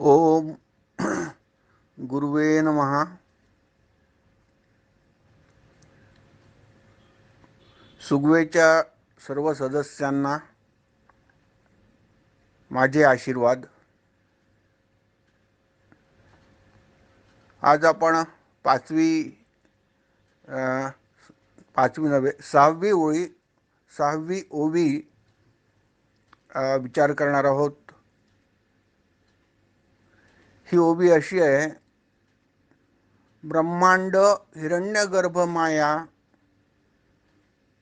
ओम गुरुवे नमः. सुगवेच्या सर्व सदस्यांना माझे आशीर्वाद. आज आपण पाचवी पाचवी नव्हे सहावी ओवी विचार करणार आहोत. ही ओवी अशी आहे: ब्रह्मांड हिरण्यगर्भ माया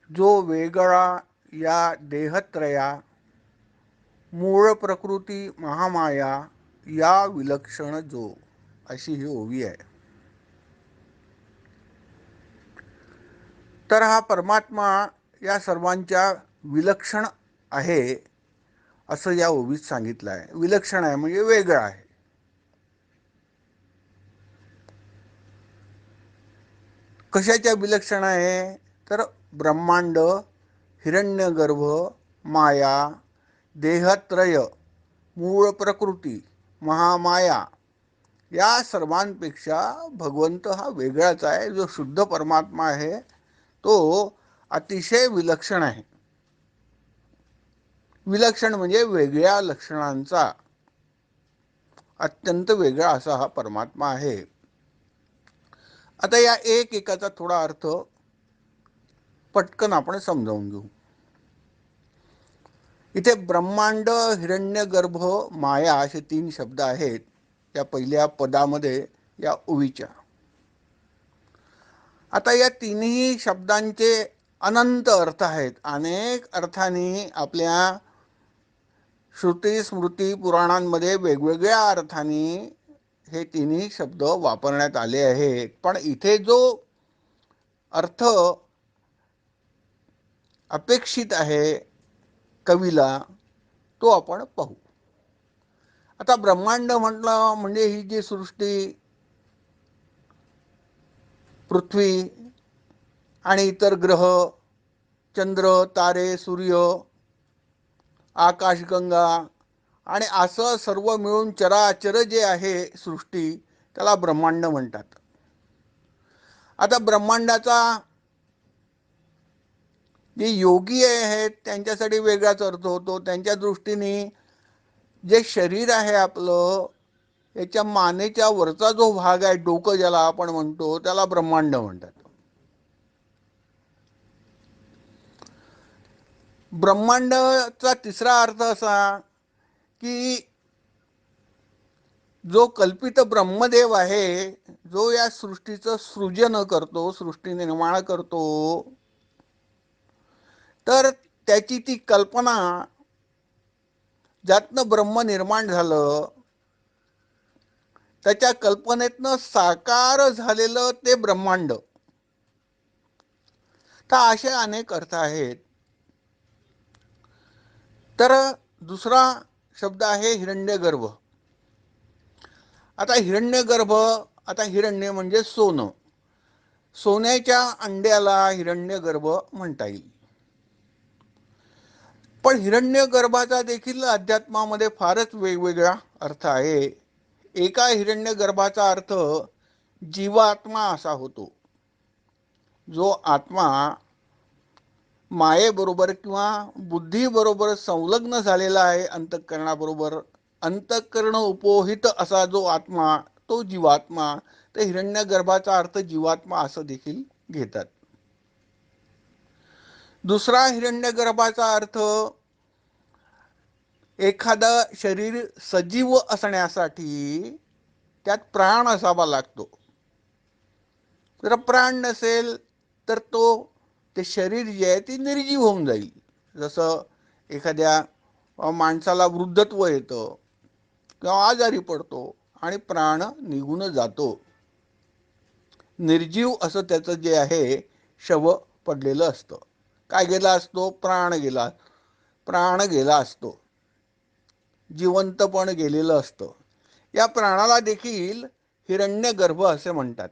जो वेगळा या देहत्रया, मूळ प्रकृती महामाया या विलक्षण जो, अशी ही ओवी आहे. तर हा परमात्मा या सर्वांच्या विलक्षण आहे असं या ओवीत सांगितलं आहे. विलक्षण आहे म्हणजे वेगळा आहे. कशाच्या विलक्षण आहे? तर ब्रह्मांड, हिरण्यगर्भ, माया, देहत्रय, मूळ प्रकृती, महामाया या सर्वांपेक्षा भगवंत हा वेगळाच आहे. जो शुद्ध परमात्मा आहे तो अतिशय विलक्षण आहे. विलक्षण म्हणजे वेगळ्या लक्षणांचा, अत्यंत वेगळा असा हा परमात्मा आहे. आता या एकाचा थोडा अर्थ पटकन आपण समजावून घेऊ. इथे ब्रह्मांड, हिरण्यगर्भ, माया असे 3 शब्द आहेत या पहिल्या पदामध्ये या ओवीच्या. आता या तिन्ही शब्दांचे अनंत अर्थ आहेत. अनेक अर्थांनी आपल्या श्रुती स्मृती पुराणांमध्ये वेगवेगळ्या अर्थांनी हे तिन्ही शब्द वापरण्यात आले आहेत. पण इथे जो अर्थ अपेक्षित आहे कवीला तो आपण पाहू. आता ब्रह्मांड म्हटलं म्हणजे ही जी सृष्टी, पृथ्वी आणि इतर ग्रह, चंद्र, तारे, सूर्य, आकाशगंगा आणि असं सर्व मिळून चराचर जे आहे सृष्टी, त्याला ब्रह्मांड म्हणतात. आता ब्रह्मांडाचा जे योगी आहेत त्यांच्यासाठी वेगळाच अर्थ होतो. त्यांच्या दृष्टीने जे शरीर आहे आपलं, याच्या मानेच्या वरचा जो भाग आहे, डोकं ज्याला आपण म्हणतो, त्याला ब्रह्मांड म्हणतात. ब्रह्मांडाचा तिसरा अर्थ असा की जो कल्पित ब्रह्मदेव आहे, जो या सृष्टीचं सृजन करतो, सृष्टी निर्माण करतो, तर त्याची ती कल्पना, ज्यातनं ब्रह्म निर्माण झालं, त्याच्या कल्पनेतनं साकार झालेलं ते ब्रह्मांड. तर असे अनेक अर्थ आहेत. तर दुसरा शब्द आहे हिरण्यगर्भ. आता हिरण्यगर्भ, आता हिरण्य म्हणजे सोनं, सोन्याच्या अंड्याला हिरण्यगर्भ म्हणता येईल. पण हिरण्यगर्भाचा देखील अध्यात्मामध्ये फारच वेगवेगळा अर्थ आहे. एका हिरण्यगर्भाचा अर्थ जीवात्मा असा होतो, जो आत्मा मायेबरोबर किंवा बुद्धीबरोबर संलग्न झालेला आहे अंतःकरणाबरोबर. अंतःकरण उपोहित असा जो आत्मा, तो जीवात्मा. तर हिरण्यगर्भाचा अर्थ जीवात्मा असं देखील घेतात. दुसरा हिरण्यगर्भाचा अर्थ एखादं शरीर सजीव असण्यासाठी त्यात प्राण असावा लागतो. जर प्राण नसेल तर ते शरीर जे आहे ते निर्जीव होऊन जाईल. जसं एखाद्या माणसाला वृद्धत्व येतं किंवा आजारी पडतो आणि प्राण निघून जातो. निर्जीव असं त्याचं जे आहे शव पडलेलं असतं. काय गेला असतो? प्राण गेला असतो. जिवंतपण गेलेलं असतं. या प्राणाला देखील हिरण्यगर्भ असे म्हणतात.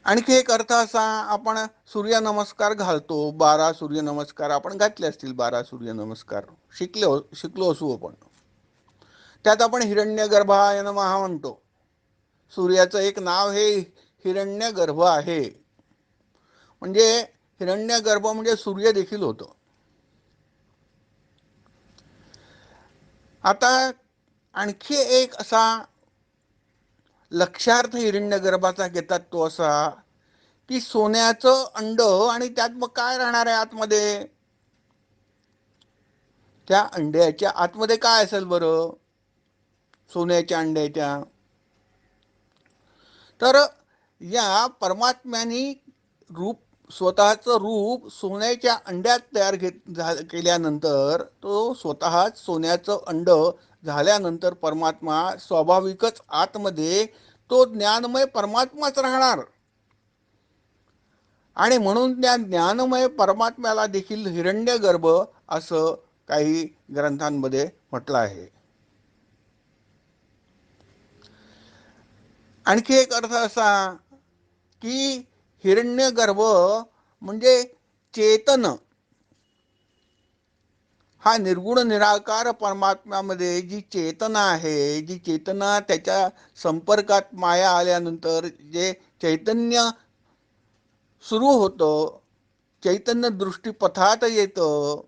आणखी एक अर्थ असा, आपण सूर्यनमस्कार घालतो. 12 सूर्यनमस्कार आपण घातले असतील. 12 सूर्यनमस्कार शिकलो असू आपण. त्यात आपण हिरण्यगर्भाय नमः म्हणतो. सूर्याचं एक नाव हे हिरण्यगर्भ आहे. म्हणजे हिरण्यगर्भ म्हणजे सूर्य देखील होतो. आता आणखी एक असा लक्षार्थ हिरण्यगर्भाचा घेतात तो असा की सोन्याचं अंड आणि त्यात मग काय राहणार आहे आतमध्ये. त्या अंड्याच्या आतमध्ये काय असेल बरं सोन्याच्या अंड्याच्या. तर या परमात्म्याने रूप स्वतःचं रूप सोन्याच्या अंड्यात तयार केल्यानंतर तो स्वतःच सोन्याचं अंड झाल्यानंतर परमात्मा स्वाभाविकच आतमध्ये तो ज्ञानमय परमात्माच राहणार. आणि म्हणून त्या ज्ञानमय परमात्म्याला देखील हिरण्यगर्भ असं काही ग्रंथांमध्ये म्हटलं आहे. आणखी एक अर्थ असा की हिरण्यगर्भ म्हणजे चेतन हा निर्गुण निराकार परमात्म्यामध्ये जी चेतना आहे, जी चेतना त्याच्या संपर्कात माया आल्यानंतर जे चैतन्य सुरू होतं, चैतन्य दृष्टीपथात येतं,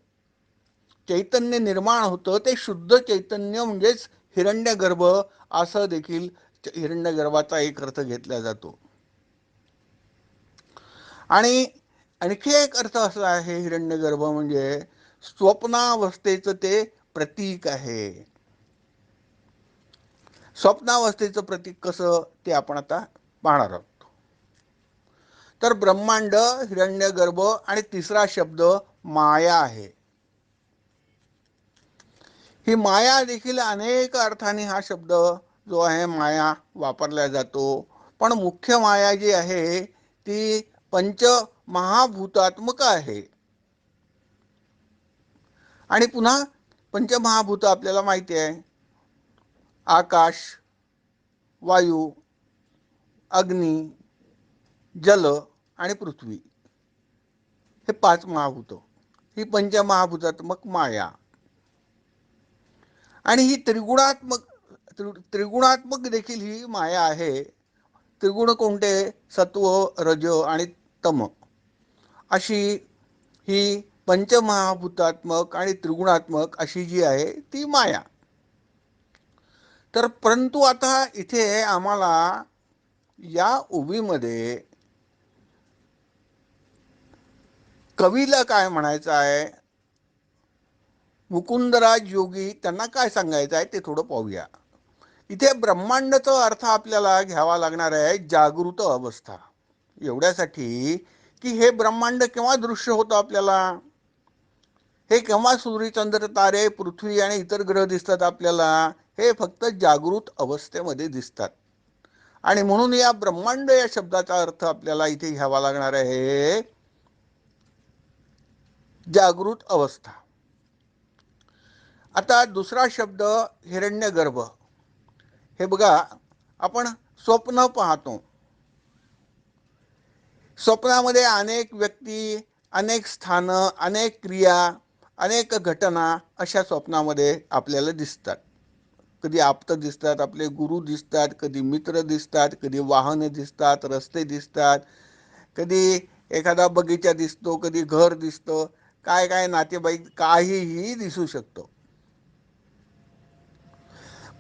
चैतन्य निर्माण होतं, ते शुद्ध चैतन्य म्हणजेच हिरण्यगर्भ असं देखील हिरण्यगर्भाचा एक अर्थ घेतला जातो. आणि आणखी एक अर्थ असा आहे हिरण्यगर्भ म्हणजे स्वप्नावस्थेचं ते प्रतीक आहे. स्वप्नावस्थेचं प्रतीक कसं ते आपण आता पाहणार आहोत. तर ब्रह्मांड, हिरण्यगर्भ आणि तिसरा शब्द माया आहे. ही माया देखील अनेक अर्थाने हा शब्द जो आहे माया वापरला जातो. पण मुख्य माया जी आहे ती पंचमहाभूतात्मक आहे. आणि पुन्हा पंचमहाभूत आपल्याला माहिती आहे. आकाश, वायू, अग्नी, जल आणि पृथ्वी हे 5 महाभूत. ही पंचमहाभूतात्मक माया. आणि ही त्रिगुणात्मक देखील ही माया आहे. त्रिगुण कोणते? सत्व, रज आणि तम अशी ही पंचमहाभूतात्मक आणि त्रिगुणात्मक अशी जी आहे ती माया. तर परंतु आता इथे आम्हाला या उभीमध्ये कवीला काय म्हणायचं आहे, मुकुंदराज योगी त्यांना काय सांगायचं आहे ते थोडं पाहूया. इथे ब्रह्मांडाचा अर्थ आपल्याला घ्यावा लागणार आहे जागृत अवस्था. एवढ्यासाठी की हे ब्रह्मांड केव्हा दृश्य होतं आपल्याला, हे केव्हा सूर्यचंद्र तारे पृथ्वी आणि इतर ग्रह दिसतात आपल्याला, हे फक्त जागृत अवस्थेमध्ये दिसतात. आणि म्हणून या ब्रह्मांड या शब्दाचा अर्थ आपल्याला इथे घ्यावा लागणार आहे जागृत अवस्था. आता दुसरा शब्द हिरण्यगर्भ. हे बघा आपण स्वप्न पाहतो. स्वप्नामध्ये अनेक व्यक्ती, अनेक स्थानं, अनेक क्रिया, अनेक घटना अशा स्वप्नामध्ये आपल्याला दिसतात. कधी आप्त दिसतात, आपले गुरु दिसतात, कधी मित्र दिसतात, कधी वाहने दिसतात, रस्ते दिसतात, कधी एखादा बगीचा दिसतो, कधी घर दिसतं, काय काय नातेवाईक काहीही दिसू शकतं.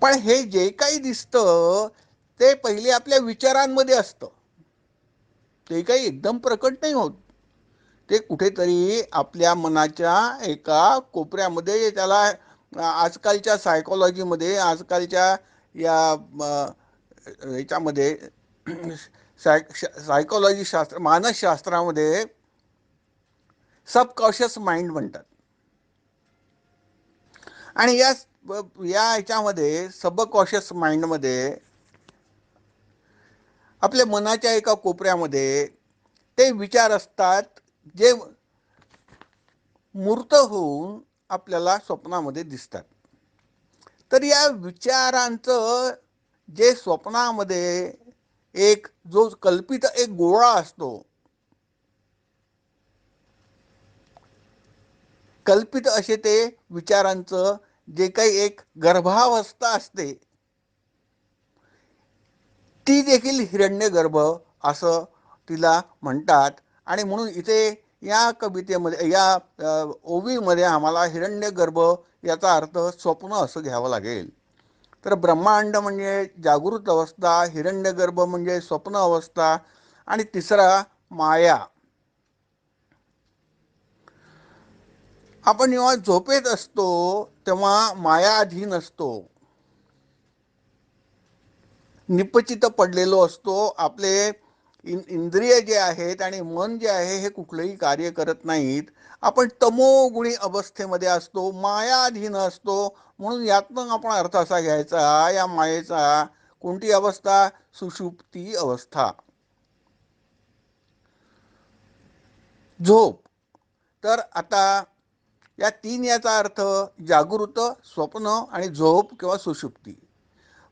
पण हे जे काही दिसतं ते पहिले आपल्या विचारांमध्ये असतं. ते काही एकदम प्रकट नाही होत. ते कुठेतरी आपल्या मनाच्या एका कोपऱ्यामध्ये, त्याला आजकालच्या सायकोलॉजीमध्ये, आजकालच्या या याच्यामध्ये सायकोलॉजी शास्त्र, मानसशास्त्रामध्ये सबकॉन्शियस माइंड म्हणतात. आणि या याच्यामध्ये सबकॉन्शियस माइंडमध्ये आपल्या मनाच्या एका कोपऱ्यामध्ये ते विचार असतात जे मूर्त होऊन आपल्याला स्वप्नामध्ये दिसतात. तर या विचारांचं जे स्वप्नामध्ये एक जो कल्पित एक गोळा असतो, कल्पित असे ते विचारांचं जे काही एक गर्भावस्था असते ती देखील हिरण्यगर्भ असं तिला म्हणतात. आणि म्हणून इथे या कवितेमध्ये या ओवीमध्ये आम्हाला हिरण्यगर्भ याचा अर्थ स्वप्न असं घ्यावं लागेल. तर ब्रह्मांड म्हणजे जागृत अवस्था, हिरण्यगर्भ म्हणजे स्वप्न अवस्था, आणि तिसरा माया. आपण जेव्हा झोपेत असतो तेव्हा मायाधीन असतो, निपचित पडलेलो असतो. आपले इंद्रिय जे आहेत आणि मन जे आहे हे कुठलंही कार्य करत नाहीत. आपण तमोगुणी अवस्थेमध्ये असतो, मायाधीन असतो. म्हणून यातनं आपण अर्थ असा घ्यायचा या मायेचा, कोणती अवस्था? सुषुप्ती अवस्था, झोप. तर आता या तीन याचा अर्थ जागृत, स्वप्न आणि झोप किंवा सुषुप्ती.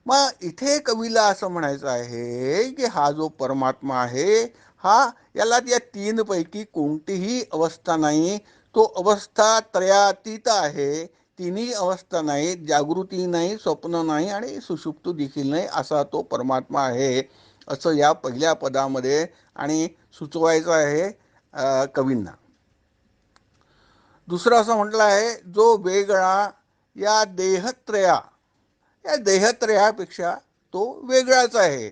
मग इथे कवीला असं म्हणायचं आहे की हा जो परमात्मा आहे हा, याला या तीन पैकी कोणतीही अवस्था नाही. तो अवस्था त्रयातीत आहे. तिन्ही अवस्था नाही, जागृती नाही, स्वप्न नाही आणि सुषुप्त देखील नाही, असा तो परमात्मा आहे असं या पहिल्या पदामध्ये आणि सुचवायचं आहे कवींना. दुसरं असं म्हटलं आहे, जो वेगळा या देहत्रया, या देहत्रयापेक्षा तो वेगळाच आहे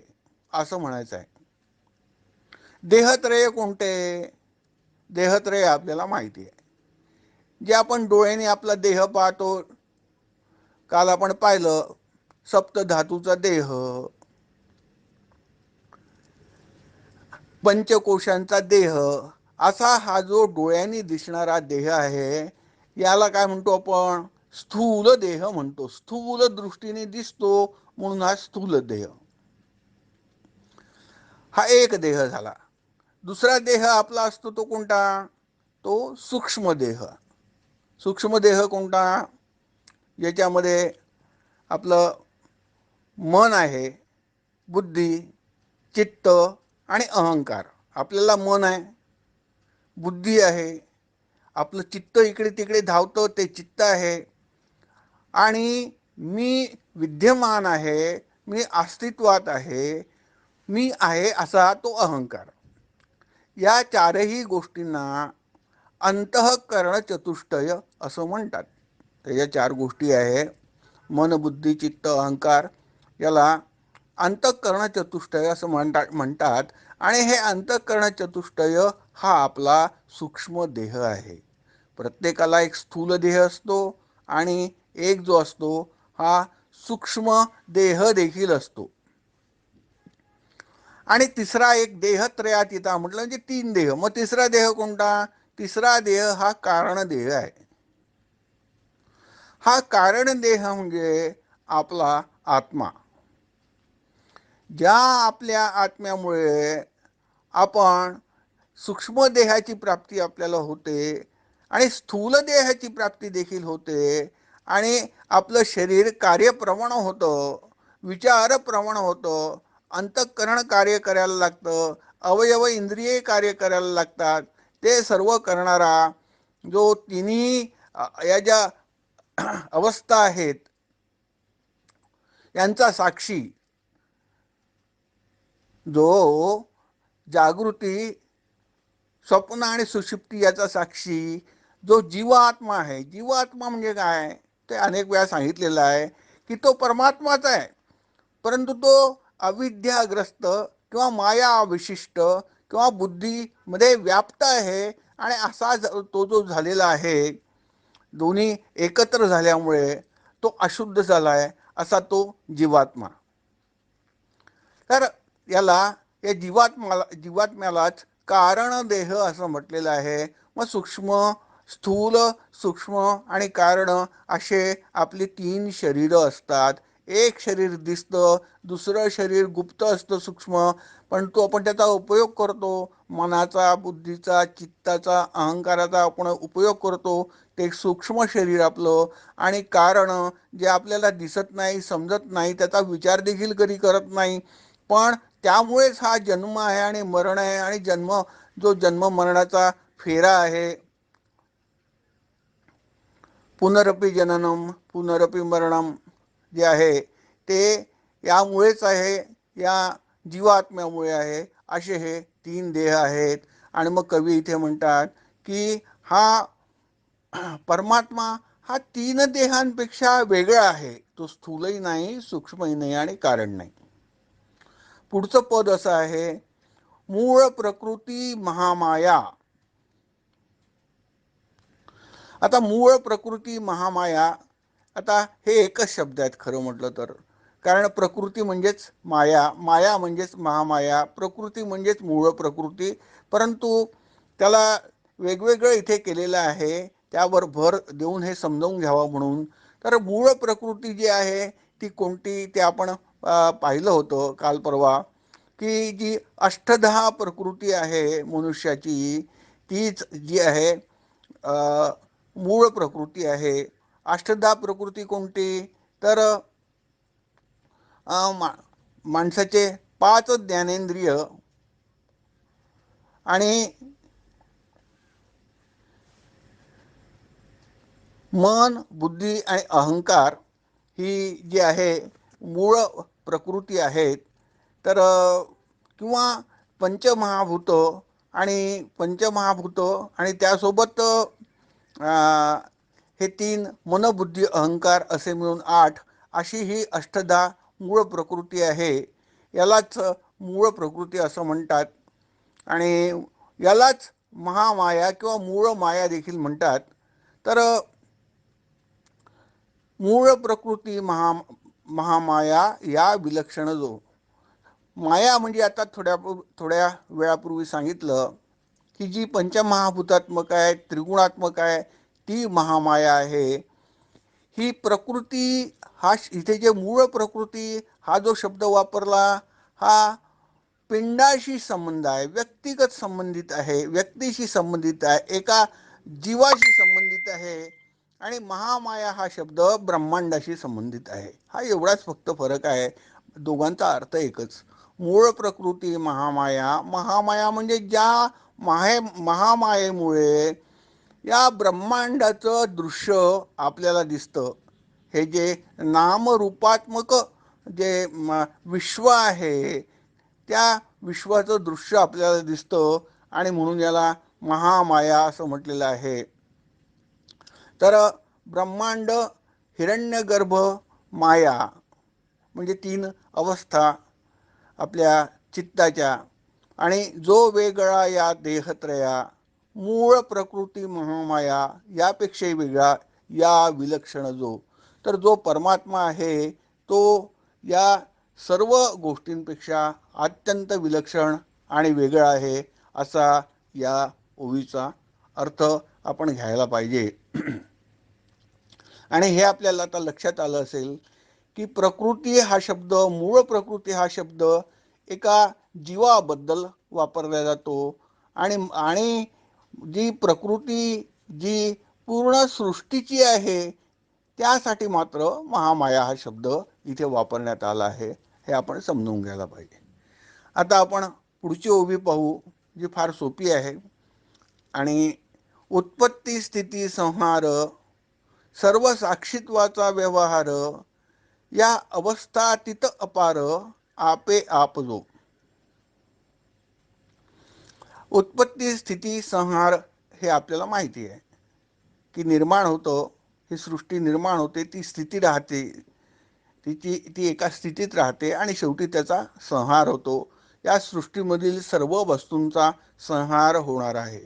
असं म्हणायचं आहे. देहत्रय कोणते? देहत्रय आपल्याला माहिती आहे. जे आपण डोळ्याने आपला देह पाहतो, काल आपण पाहिलं सप्तधातूचा देह, पंचकोशांचा देह, असा हा जो डोळ्यांनी दिसणारा देह आहे याला काय म्हणतो आपण? स्थूल देह म्हणतो. स्थूल दृष्टीने दिसतो म्हणून हा स्थूल देह. हा एक देह झाला. दुसरा देह आपला असतो तो कोणता? तो सूक्ष्म देह. सूक्ष्म देह कोणता? याच्यामध्ये आपलं मन आहे, बुद्धी, चित्त आणि अहंकार. आपल्याला मन आहे, बुद्धी आहे, आपलं चित्त इकडे तिकडे धावतं ते चित्त आहे, आणि मी विद्यमान आहे, मी अस्तित्वात आहे, मी आहे असा तो अहंकार. या चारही गोष्टींना अंतःकरण चतुष्टय असं म्हणतात. त्याच्या चार गोष्टी आहे, मन, बुद्धी, चित्त, अहंकार. याला अंतःकरण चतुष्टय असं म्हणतात. आणि हे अंतःकरण चतुष्टय हा आपला सूक्ष्म देह आहे. प्रत्येकाला एक स्थूल देह असतो आणि एक जो असतो हा सूक्ष्म देह देखील असतो. आणि तिसरा एक देहत्रयातीत म्हटलं म्हणजे तीन देह. मग तिसरा देह कोणता? तिसरा देह हा कारण देह आहे. हा कारण देह म्हणजे आपला आत्मा. ज्या आपल्या आत्म्यामुळे आपण सूक्ष्म देहाची प्राप्ती आपल्याला होते आणि स्थूल देहाची प्राप्ती देखील होते, आणि आपलं शरीर कार्यप्रवण होतं, विचारप्रवण होतं, अंतःकरण कार्य करायला लागतं, अवयव इंद्रिये कार्य करायला लागतात. ते सर्व करणारा जो तिन्ही या ज्या अवस्था आहेत यांचा साक्षी, जो जागृती, स्वप्न आणि सुषुप्ती याचा साक्षी जो जीवात्मा आहे. जीवात्मा म्हणजे काय ते अनेक वेळा सांगितलेलं आहे की तो परमात्माच आहे, परंतु तो अविद्याग्रस्त किंवा माया विशिष्ट किंवा बुद्धीमध्ये व्याप्त आहे. आणि असा तो जो झालेला आहे, दोन्ही एकत्र झाल्यामुळे तो अशुद्ध झाला आहे, असा तो जीवात्मा. तर याला या जीवात्म्यालाच कारण देह असं म्हटलेलं आहे. मग सूक्ष्म, स्थूल, सूक्ष्म आणि कारण असे आपली तीन शरीरं असतात. एक शरीर दिसतं, दुसरं शरीर गुप्त असतं सूक्ष्म, पण तो आपण त्याचा उपयोग करतो. मनाचा, बुद्धीचा, चित्ताचा, अहंकाराचा आपण उपयोग करतो. ते सूक्ष्म शरीर आपलं. आणि कारण जे आपल्याला दिसत नाही, समजत नाही, त्याचा विचार देखील कधी करत नाही, पण त्यामुळेच हा जन्म आहे आणि मरण आहे. आणि जो जन्म मरणाचा फेरा आहे, पुनरपि जननम पुनरपि मरणम जे आहे ते यामुळेच आहे, या जीवात्म्यामुळे आहे, असे हे 3 देह आहेत. आणि मग कवी इथे म्हणतात की हा परमात्मा हा 3 देहांपेक्षा वेगळा आहे. तो स्थूलही नाही, सूक्ष्मही नाही आणि कारण नाही. पुढचं पद असं आहे, मूळ प्रकृती महामाया. आता मूळ प्रकृती महामाया, आता हे एकच शब्द आहेत खरं म्हटलं तर. कारण प्रकृती म्हणजेच माया, माया म्हणजेच महामाया, प्रकृती म्हणजेच मूळ प्रकृती. परंतु त्याला वेगवेगळं इथे केलेलं आहे, त्यावर भर देऊन हे समजावून घ्यावं म्हणून. तर मूळ प्रकृती जी आहे ती कोणती ते आपण पाहिलं होतं काल परवा, की जी अष्टधा प्रकृती आहे मनुष्याची, तीच जी आहे मूळ प्रकृती आहे. अष्टधा प्रकृती कोणती? तर माणसाचे 5 ज्ञानेंद्रिय आणि मन, बुद्धी आणि अहंकार ही जी आहे मूळ प्रकृती आहेत. तर किंवा पंचमहाभूत आणि त्यासोबत हे 3 मन, बुद्धी, अहंकार असे मिळून 8 अशी ही अष्टधा मूळ प्रकृती आहे. यालाच मूळ प्रकृती असं म्हणतात आणि यालाच महामाया किंवा मूळ माया देखील म्हणतात. तर मूळ प्रकृती महामाया या विलक्षण जो माया म्हणजे आता थोड्या वेळापूर्वी सांगितलं की जी पंचमहाभूतात्मक आहे, त्रिगुणात्मक आहे, ती महामाया आहे. ही प्रकृती, हा इथे जे मूळ प्रकृती हा जो शब्द वापरला, हा पिंडाशी संबंध आहे, व्यक्तिगत संबंधित आहे, व्यक्तीशी संबंधित आहे, एका जीवाशी संबंधित आहे. आणि महामाया हा शब्द ब्रह्मांडाशी संबंधित आहे. हा एवढाच फक्त फरक आहे, दोघांचा अर्थ एकच. मूळ प्रकृती महामाया, महामाया म्हणजे ज्या महामायेमुळे या ब्रह्मांडाचं दृश्य आपल्याला दिसतं. हे जे नामरूपात्मक जे विश्व आहे, त्या विश्वाचं दृश्य आपल्याला दिसतं आणि म्हणून याला महामाया असं म्हटलेलं आहे. तर ब्रह्मांड, हिरण्यगर्भ, माया म्हणजे 3 अवस्था आपल्या चित्ताच्या. आणि जो वेगळा या देहत्रया, मूळ प्रकृती महामाया यापेक्षाही वेगळा या विलक्षण जो. तर जो परमात्मा आहे तो या सर्व गोष्टींपेक्षा अत्यंत विलक्षण आणि वेगळा आहे, असा या ओवीचा अर्थ आपण घ्यायला पाहिजे. आणि हे आपल्याला आता लक्षात आलं असेल की प्रकृती हा शब्द, मूळ प्रकृती हा शब्द एका जीवाबद्दल वापरला जातो. आणि जी प्रकृती जी पूर्ण सृष्टीची आहे त्यासाठी मात्र महामाया हा शब्द इथे वापरण्यात आला आहे, हे आपण समजून घ्यायला पाहिजे. आता आपण पुढची ओवी पाहू, जी फार सोपी आहे. आणि उत्पत्ती, स्थिती, संहार, सर्व साक्षीत्वाचा व्यवहार, या अवस्थातीत अपार आपे आप जो. उत्पत्ती, स्थिती, संहार हे आपल्याला माहिती आहे की निर्माण होतं, ही सृष्टी निर्माण होते, ती स्थिती राहते, ती एका स्थितीत राहते आणि शेवटी त्याचा संहार होतो. या सृष्टीमधील सर्व वस्तूंचा संहार होणार आहे.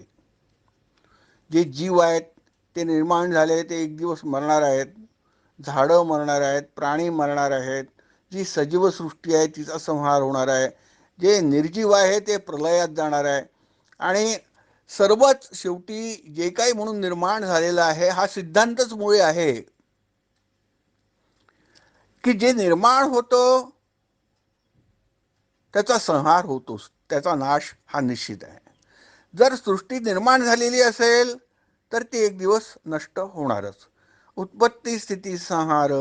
जे जीव आहेत ते निर्माण झाले, ते एक दिवस मरणार आहेत. झाडं मरणार आहेत, प्राणी मरणार आहेत. जी सजीव सृष्टी आहे तिचा संहार होणार आहे. जे निर्जीव आहे ते प्रलयात जाणार आहे. आणि सर्वच शेवटी जे काही म्हणून निर्माण झालेलं आहे हा सिद्धांतच मुळे आहे की जे निर्माण होतं त्याचा संहार होतोच, त्याचा नाश हा निश्चित आहे. जर सृष्टी निर्माण झालेली असेल तर ती एक दिवस नष्ट होणारच. उत्पत्ती, स्थिती, संहार,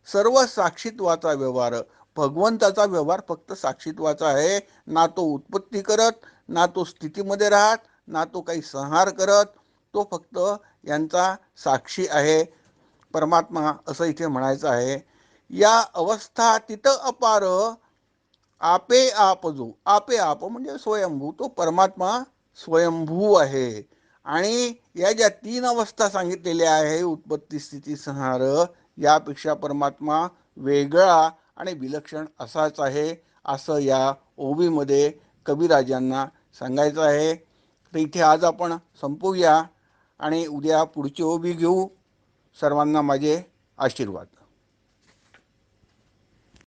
सर्व साक्षीत्वाचा व्यवहार. भगवंताचा व्यवहार फक्त साक्षीत्वाचा आहे. ना तो उत्पत्ती करत, ना तो स्थितीमध्ये राहत, ना तो काही संहार करत. तो फक्त यांचा साक्षी आहे. परमात्मा असं इथे म्हणायचं आहे. या अवस्था तिथं अपार आपे आप जो, आपे आप म्हणजे स्वयंभू, तो परमात्मा स्वयंभू आहे. आणि या ज्या तीन अवस्था सांगितलेल्या आहे, उत्पत्ती स्थिती संहार, यापेक्षा परमात्मा वेगळा आणि विलक्षण असाच आहे, असं या ओवीमध्ये कविराजांना सांगायचं आहे. तर इथे आज आपण संपवूया आणि उद्या पुढची ओवी घेऊ. सर्वांना माझे आशीर्वाद.